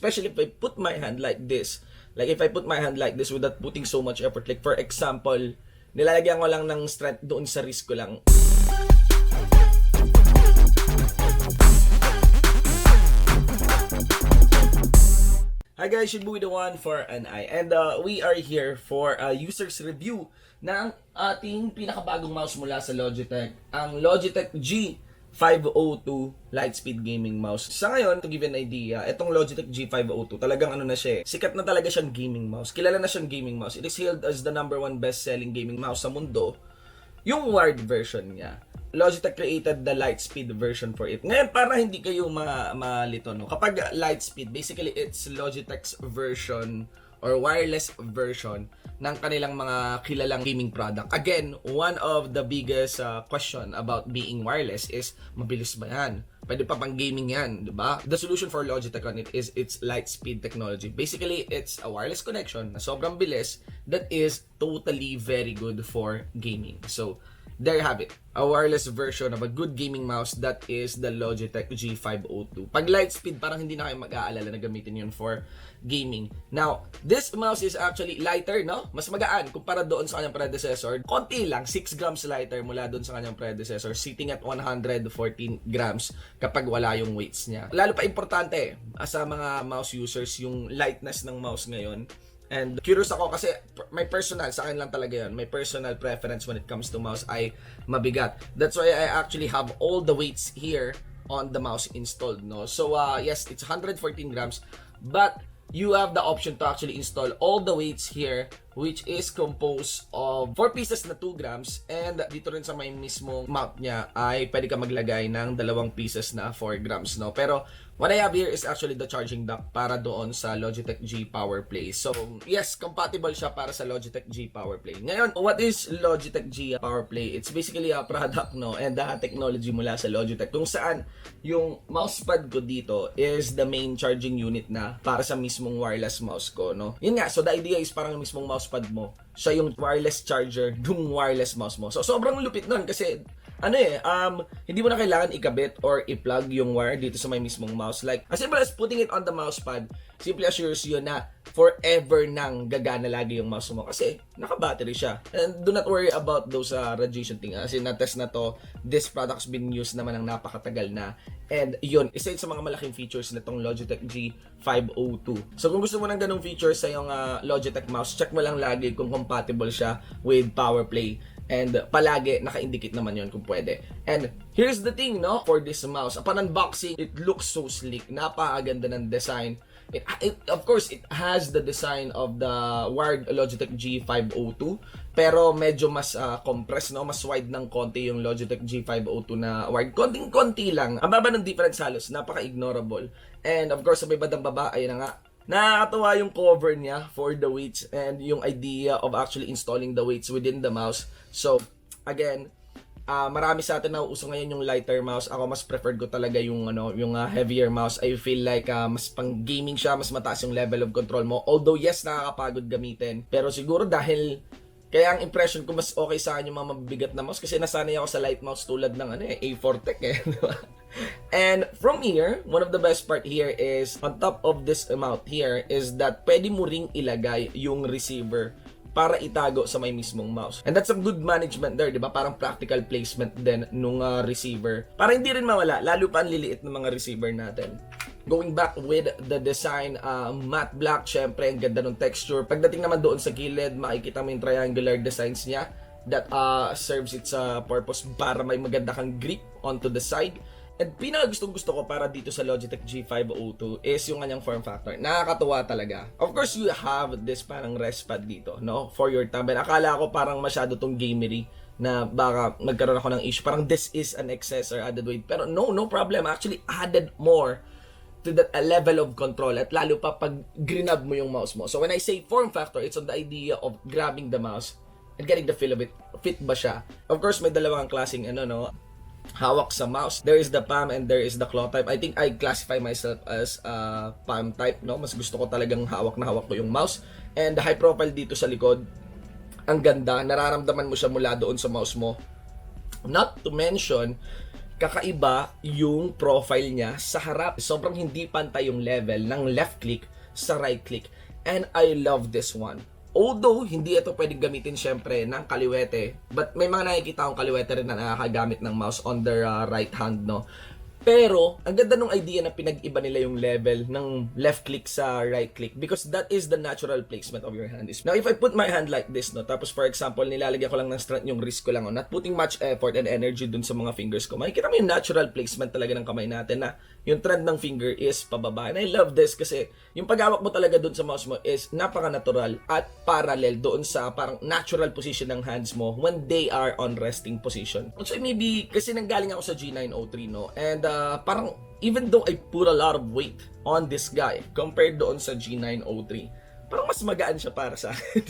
especially if I put my hand like this. Like if I put my hand like this without putting so much effort, like for example, nilalagyan ko lang ng strength doon sa wrist ko lang. Hi guys, should be the one for an eye. And we are here for a user's review ng ating pinakabagong mouse mula sa Logitech, ang Logitech G502 Lightspeed gaming mouse. Sa ngayon, to give you an idea, itong Logitech G502, talagang ano na siya, sikat na talaga siyang gaming mouse. Kilala na siyang gaming mouse. It is hailed as the #1 best-selling gaming mouse sa mundo. Yung wired version niya, Logitech created the Lightspeed version for it. Ngayon, para hindi kayo malito, no? Kapag Lightspeed, basically it's Logitech's version or wireless version ng kanilang mga kilalang gaming product. Again, one of the biggest question about being wireless is, mabilis ba yan? Pwede pa pang gaming yan, di ba? The solution for Logitech on it is its Lightspeed technology. Basically, it's a wireless connection na sobrang bilis that is totally very good for gaming. So, there you have it. A wireless version of a good gaming mouse that is the Logitech G502. Pag Lightspeed, parang hindi na kayo mag-aalala na gamitin yun for gaming. Now, this mouse is actually lighter, no? Mas magaan kumpara doon sa kanyang predecessor. Konti lang, 6 grams lighter mula doon sa kanyang predecessor, sitting at 114 grams kapag wala yung weights niya. Lalo pa importante sa mga mouse users yung lightness ng mouse ngayon. And curious ako kasi my personal, sa akin lang talaga yun, my personal preference when it comes to mouse ay mabigat. That's why I actually have all the weights here on the mouse installed, no? So yes, it's 114 grams, but you have the option to actually install all the weights here, which is composed of 4 pieces na 2 grams, and dito rin sa may mismong mount niya ay pwede ka maglagay ng 2 pieces na 4 grams, no? Pero what I have here is actually the charging dock para doon sa Logitech G Power Play. So, yes, compatible siya para sa Logitech G Power Play. Ngayon, what is Logitech G Power Play? It's basically a product, no, and technology mula sa Logitech, kung saan yung mousepad ko dito is the main charging unit na para sa mismong wireless mouse ko, no? Yun nga, so the idea is parang mismong mousepad mo, siya yung wireless charger ng wireless mouse mo. So, sobrang lupit nun kasi hindi mo na kailangan ikabit or i-plug yung wire dito sa may mismong mouse. Like, as simple as putting it on the mousepad, simply assures you na forever nang gagana lagi yung mouse mo kasi naka-battery siya. And do not worry about those radiation thing. Kasi na-test na to, this product's been used naman ng napakatagal na. And yun, isa yun sa mga malaking features nitong Logitech G502. So kung gusto mo ng ganung features sa yung Logitech mouse, check mo lang lagi kung compatible siya with PowerPlay. And palagi naka-indicate naman yon kung pwede. And here's the thing, no, for this mouse. Upon unboxing, it looks so sleek. Napakaganda ng design. Of course, it has the design of the wired Logitech G502, pero medyo mas compressed, no, mas wide ng konti yung Logitech G502 na wired. Konting-konti lang. Ang baba ng difference halos, napaka-ignorable. And of course, sa may bandang baba, ayun na nga, nakakatuwa yung cover niya for the weights and yung idea of actually installing the weights within the mouse. So, again, marami sa atin na uso ngayon yung lighter mouse. Ako mas preferred ko talaga yung heavier mouse. I feel like mas pang gaming siya, mas mataas yung level of control mo. Although yes, nakakapagod gamitin. Pero siguro dahil kaya ang impression ko mas okay sa akin yung mga mabibigat na mouse kasi nasanay ako sa light mouse tulad ng A4 Tech And from here, one of the best part here is on top of this amount here is that pwede mo ring ilagay yung receiver para itago sa may mismong mouse. And that's some good management there, di ba? Parang practical placement din nung receiver. Para hindi rin mawala, lalo pa ang liliit ng mga receiver natin. Going back with the design, matte black, syempre, ang ganda ng texture. Pagdating naman doon sa gilid, makikita mo yung triangular designs niya that serves its purpose para may maganda kang grip onto the side. And pinakagustong-gusto ko para dito sa Logitech G502 is yung kanyang form factor. Nakakatuwa talaga. Of course, you have this parang rest pad dito, no? For your thumb. And akala ko parang masyado tong gamery na baka magkaroon ako ng issue. Parang this is an excess or added weight. Pero no problem. Actually added more to that level of control. At lalo pa pag grinab mo yung mouse mo. So when I say form factor, it's on the idea of grabbing the mouse and getting the feel of it. Fit ba siya? Of course, may dalawang klaseng hawak sa mouse. There is the palm and there is the claw type. I think I classify myself as palm type, no? Mas gusto ko talagang hawak na hawak ko yung mouse. And the high profile dito sa likod, ang ganda. Nararamdaman mo siya mula doon sa mouse mo. Not to mention kakaiba yung profile niya sa harap. Sobrang hindi pantay yung level ng left click sa right click. And I love this one. Although, hindi ito pwedeng gamitin syempre ng kaliwete. But may mga nakikita akong kaliwete rin na nakakagamit ng mouse on their right hand, no? Pero, ang ganda nung idea na pinag-iba nila yung level ng left click sa right click because that is the natural placement of your hand. Now, if I put my hand like this, no, tapos for example, nilalagyan ko lang ng strength yung wrist ko lang, not putting much effort and energy dun sa mga fingers ko, makikita mo yung natural placement talaga ng kamay natin na yung trend ng finger is pababa. And I love this kasi yung paghawak mo talaga dun sa mouse mo is napaka-natural at parallel doon sa parang natural position ng hands mo when they are on resting position. So maybe kasi nanggaling ako sa G903, no, and parang even though I put a lot of weight on this guy compared doon sa G903, parang mas magaan siya para sa akin.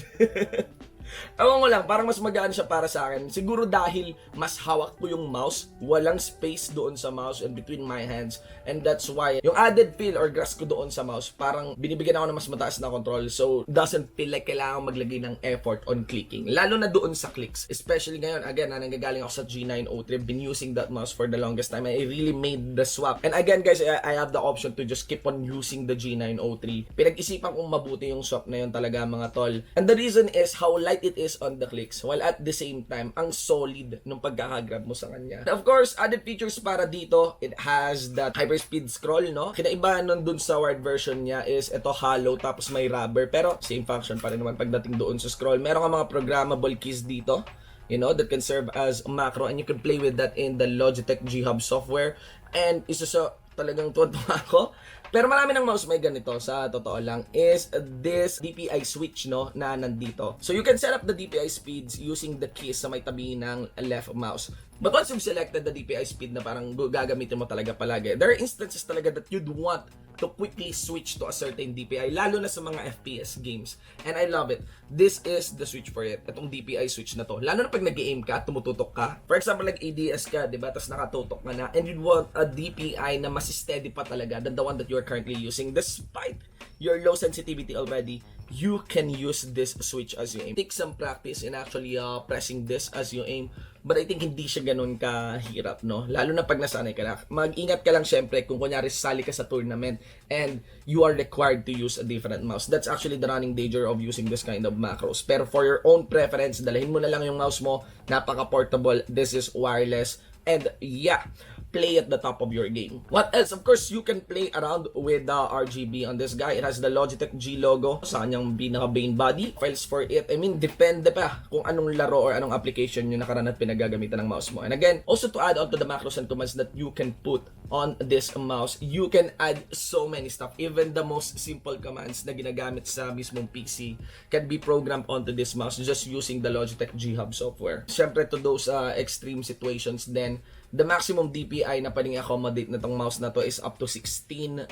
Ewan ko lang, parang mas magaan siya para sa akin. Siguro dahil mas hawak ko yung mouse, walang space doon sa mouse and between my hands. And that's why yung added feel or grasp ko doon sa mouse, parang binibigyan ako ng mas mataas na control. So, doesn't feel like kailangan maglagay ng effort on clicking. Lalo na doon sa clicks. Especially ngayon, again, nanggagaling ako sa G903. I've been using that mouse for the longest time. I really made the swap. And again, guys, I have the option to just keep on using the G903. Pinag-isipan kong mabuti yung swap na yun talaga, mga tol. And the reason is how light it is on the clicks while at the same time ang solid nung pagkakagrab mo sa kanya. And of course, added features para dito, it has that hyperspeed scroll, no? Kinaiba nun dun sa wired version niya is ito hollow tapos may rubber pero same function pa rin naman pagdating doon sa scroll. Meron ka mga programmable keys dito, you know, that can serve as macro and you can play with that in the Logitech G5 software. And isa sa talagang tuwa ako. Pero marami ng mouse may ganito, sa totoo lang, is this DPI switch, no, na nandito. So you can set up the DPI speeds using the keys sa may tabi ng left mouse. But once you've selected the DPI speed na parang gagamitin mo talaga palagi, there are instances talaga that you'd want to quickly switch to a certain DPI, lalo na sa mga FPS games. And I love it. This is the switch for it. Itong DPI switch na to. Lalo na pag nag-aim ka, tumututok ka. For example, nag-ADS ka, diba? Tapos nakatutok ka na. And you'd want a DPI na mas steady pa talaga than the one that you're currently using. Despite your low sensitivity already, you can use this switch as you aim. Take some practice in actually pressing this as you aim. But I think hindi siya ganun kahirap, no? Lalo na pag nasanay ka na. Mag-ingat ka lang syempre kung kunyari sali ka sa tournament and you are required to use a different mouse. That's actually the running danger of using this kind of macros. Pero for your own preference, dalhin mo na lang yung mouse mo. Napaka-portable. This is wireless. And yeah, play at the top of your game. What else? Of course, you can play around with the RGB on this guy. It has the Logitech G logo sa kanyang pinaka main body. Files for it. I mean, depende pa kung anong laro or anong application yung nakaraan at pinagagamitan ng mouse mo. And again, also to add on to the macros and commands that you can put on this mouse, you can add so many stuff. Even the most simple commands na ginagamit sa mismong PC can be programmed onto this mouse just using the Logitech G5 software. Siyempre, to those extreme situations then, the maximum DPI na pwedeng accommodate na tong mouse na to is up to 16,000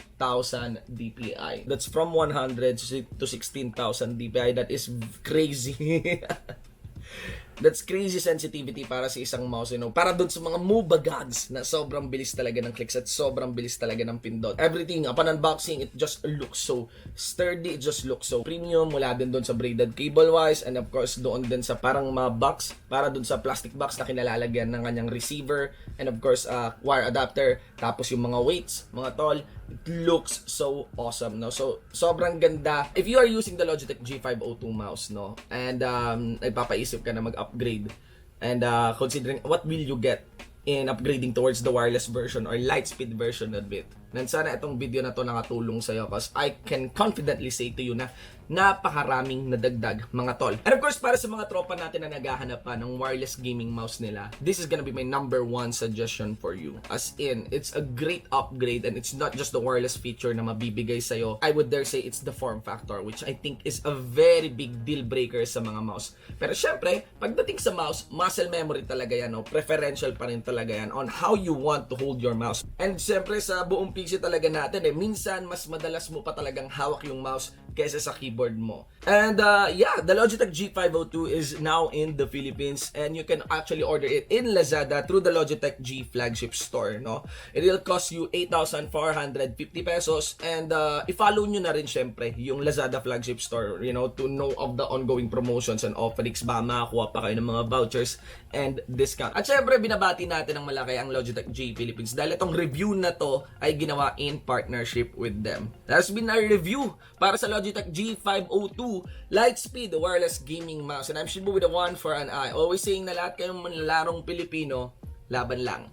DPI. That's from 100 to 16,000 DPI. That is crazy. That's crazy sensitivity para sa isang mouse, you know. Para doon sa mga MOBA gods na sobrang bilis talaga ng clicks at sobrang bilis talaga ng pindot. Everything, upon unboxing, it just looks so sturdy, it just looks so premium. Mula din doon sa braided cable wise and of course doon din sa parang mga box, para doon sa plastic box na kinalalagyan ng kanyang receiver and of course wire adapter. Tapos yung mga weights, mga tol, it looks so awesome, no? So, sobrang ganda. If you are using the Logitech G502 mouse, no, and nagpapaisip ka na mag-upgrade, and considering what will you get in upgrading towards the wireless version or Lightspeed version of it, then sana itong video na to nakatulong sa'yo because I can confidently say to you na napakaraming nadagdag, mga tol. And of course, para sa mga tropa natin na naghahanap pa ng wireless gaming mouse nila, this is gonna be my number one suggestion for you. As in, it's a great upgrade and it's not just the wireless feature na mabibigay sa'yo. I would dare say it's the form factor, which I think is a very big deal breaker sa mga mouse. Pero syempre, pagdating sa mouse, muscle memory talaga yan, no? Preferential pa rin talaga yan on how you want to hold your mouse. And syempre, sa buong serbisyo talaga natin minsan mas madalas mo pa talagang hawak yung mouse kaysa sa keyboard mo. And yeah, the Logitech G502 is now in the Philippines, and you can actually order it in Lazada through the Logitech G flagship store, no? It will cost you 8,450 pesos, and i-follow nyo na rin syempre yung Lazada flagship store, to know of the ongoing promotions and offerings. Ba makakuha pa kayo ng mga vouchers and discount. At syempre, binabati natin ng malaki ang Logitech G Philippines dahil itong review na to ay ginawa in partnership with them. That has been our review para sa Logitech G502 Lightspeed wireless gaming mouse. And I'm Shibu with the one for an eye. Always saying na lahat kayong manlalarong Pilipino, laban lang.